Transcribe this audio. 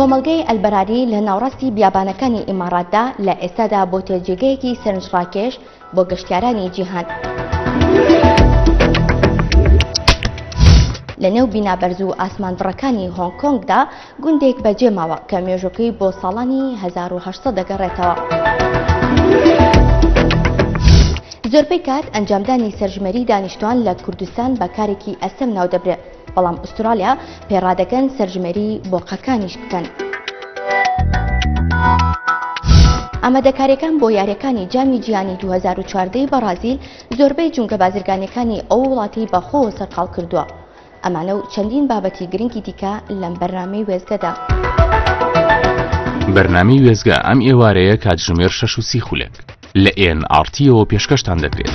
کۆمەڵگەی ئەلبەراری لە ناوڕاستی بیابانەکانی ئیماراتدا لە ئێستادا بۆتە جێگەیەکی سەرنجڕاکێش بۆ گەشتیارانی جیهان. لە نێو بینابەرز و ئاسمانبڕەکانی هۆنگ کۆنگدا گوندێک بەجێماوە کە مێژووەکەی بۆ ساڵانی 1800 دەگەڕێتەوە. زۆربەی کات ئەنجامدانی سەرژمێری دانیشتوان لە کوردستان بە کارێکی ئەسەم ناودەبرێت، بەڵام ئوسترالیا پێڕادەکەن سەرژمێری بۆقەکانیش بکەن. ئامادەکاریەکان بۆ یاریەکانی جامی جیهانی 2014 بەرازیل زۆربەی جونگە بازرگانیەکانی ئەو وڵاتی بەخۆوە سەرقاڵ کردووە. ئەمانە و چەندین بابەتی گرنگی دیکە لەم بەرنامەی وێزگەدا. بەرنامەی وێزگە ئەم ئێوارەیە کاتژمێر 6:30 لە NRT-ەوە پێشکەشتان دەکرێت.